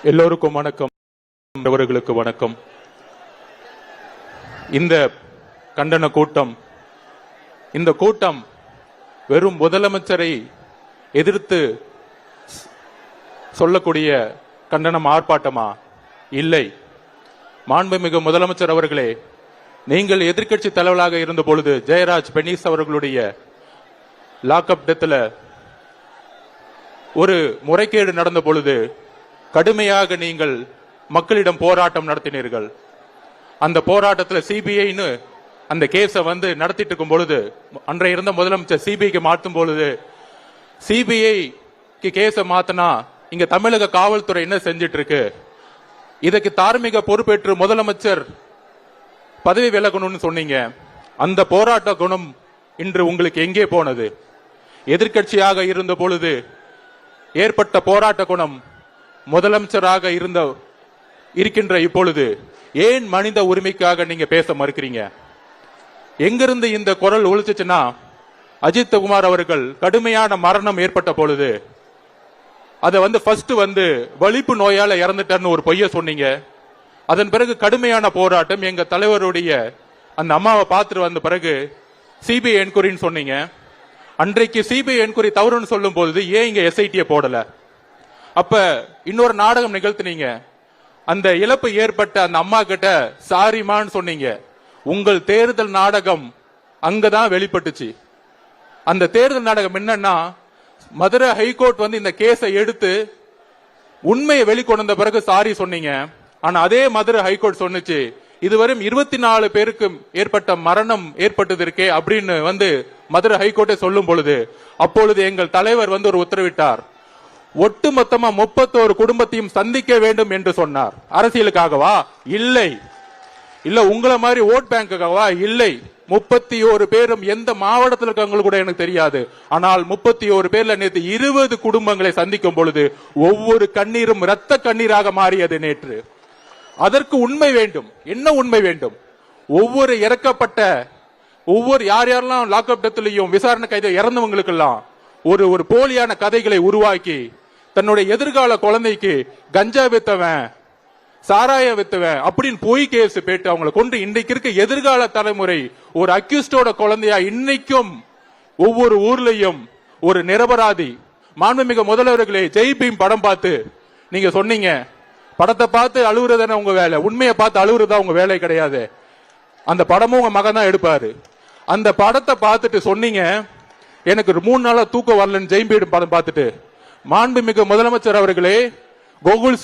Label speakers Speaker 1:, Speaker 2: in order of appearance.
Speaker 1: எல்லோருக்கும் வணக்கம். அவர்களுக்கு வணக்கம். இந்த கண்டன கூட்டம் வெறும் முதலமைச்சரை எதிர்த்து சொல்லக்கூடிய கண்டனம் ஆர்ப்பாட்டமா? இல்லை. மாண்புமிகு முதலமைச்சர் அவர்களே, நீங்கள் எதிர்க்கட்சி தலைவராக இருந்த பொழுது ஜெயராஜ் பெனிஸ் அவர்களுடைய லாக்அப் டெத்ல ஒரு முறைகேடு நடந்த பொழுது கடுமையாக நீங்கள் மக்களிடம் போராட்டம் நடத்தினீர்கள். அந்த போராட்டத்தில் சிபிஐன்னு அந்த கேஸை நடத்திட்டு இருக்கும் பொழுது, அன்றைய இருந்த முதலமைச்சர் சிபிஐக்கு மாற்றும் பொழுது, சிபிஐக்கு கேஸை மாத்தினா இங்க தமிழக காவல்துறை என்ன செஞ்சிட்டு இருக்கு, இதற்கு தார்மீக பொறுப்பேற்று முதலமைச்சர் பதவி விலகணும்னு சொன்னீங்க. அந்த போராட்ட குணம் இன்று உங்களுக்கு எங்கே போனது? எதிர்கட்சியாக இருந்த பொழுது ஏற்பட்ட போராட்ட குணம் முதலமைச்சராக இருக்கின்ற இப்பொழுது ஏன் மனித உரிமைக்காக நீங்க பேச மறுக்கிறீங்க? எங்கிருந்து இந்த குரல் ஒழிச்சுச்சுன்னா, அஜித் குமார் அவர்கள் கடுமையான மரணம் ஏற்பட்ட பொழுது அதை ஃபர்ஸ்ட் வலிப்பு நோயால இறந்துட்டார்னு ஒரு பொய்ய சொன்னீங்க. அதன் பிறகு கடுமையான போராட்டம், எங்க தலைவருடைய அந்த அம்மாவை பார்த்துட்டு வந்த பிறகு சிபிஐ என்கொயரின்னு சொன்னீங்க. அன்றைக்கு சிபிஐ என்கொயரி தவறுன்னு சொல்லும் போது ஏன் இங்க எஸ்ஐடியை போடல? அப்ப இன்னொரு நாடகம் நிகழ்த்தினீங்க. அந்த இழப்பு ஏற்பட்ட அந்த அம்மா கிட்ட சாரிமான்னு சொன்னீங்க. உங்கள் தேர்தல் நாடகம் அங்கதான் வெளிப்பட்டுச்சு. அந்த தேர்தல் நாடகம் என்னன்னா, மதுரை ஹைகோர்ட் இந்த கேஸை எடுத்து உண்மையை வெளிக்கொண்டு வந்த பிறகு சாரி சொன்னீங்க. ஆனா அதே மதுரை ஹைகோர்ட் சொன்னிச்சு, இதுவரை 24 பேருக்கு ஏற்பட்ட மரணம் ஏற்பட்டதற்கே அப்படின்னு மதுரை ஹைகோர்ட்டை சொல்லும் பொழுது, அப்பொழுது எங்கள் தலைவர் ஒரு உத்தரவிட்டார். ஒட்டுமொத்தமா 31 குடும்பத்தையும் சந்திக்க வேண்டும் என்று சொன்னார். அரசியலுக்காகவா? இல்லை. இல்ல உங்களை மாதிரி ஓட் பேங்குக்காகவா? இல்லை. 31 பேரும் எந்த மாவட்டத்தில் இருக்காங்க கூட எனக்கு தெரியாது. ஆனால் 31 பேர்ல நேற்று 20 குடும்பங்களை சந்திக்கும் பொழுது ஒவ்வொரு கண்ணீரும் இரத்த கண்ணீராக மாறியது நேற்று. அதற்கு உண்மை வேண்டும். என்ன உண்மை வேண்டும்? ஒவ்வொரு இறக்கப்பட்ட யார் யாரெல்லாம் லாக்அப் டெத்லயும் விசாரணை கைது இறந்தவங்களுக்கெல்லாம் ஒரு போலியான கதைகளை உருவாக்கி தன்னுடைய எதிர்கால குழந்தைக்கு கஞ்சா வித்தவன், சாராய வித்தவன் அப்படின்னு போய் கேஸ் பேட்டு அவங்களை கொண்டு இன்றைக்கு இருக்க எதிர்கால தலைமுறை ஒரு அக்யூஸ்டோட குழந்தையா இன்னைக்கும் ஒவ்வொரு ஊர்லயும் ஒரு நிரபராதி. மாண்புமிகு முதல்வர்களே, ஜெய் பீம் படம் பார்த்து நீங்க சொன்னீங்க, படத்தை பார்த்து அழுகுறதானே உங்க வேலை, உண்மையை பார்த்து அழுகுறதா உங்க வேலை கிடையாது. அந்த படமும் உங்க மகன் தான் எடுப்பாரு. அந்த படத்தை பார்த்துட்டு சொன்னீங்க, எனக்கு 3 நாளா தூக்கம் வரலன்னு ஜெய் பீம் படம் பார்த்துட்டு. மாண்புமிகு முதலமைச்சர் அவர்களே, கோகுல்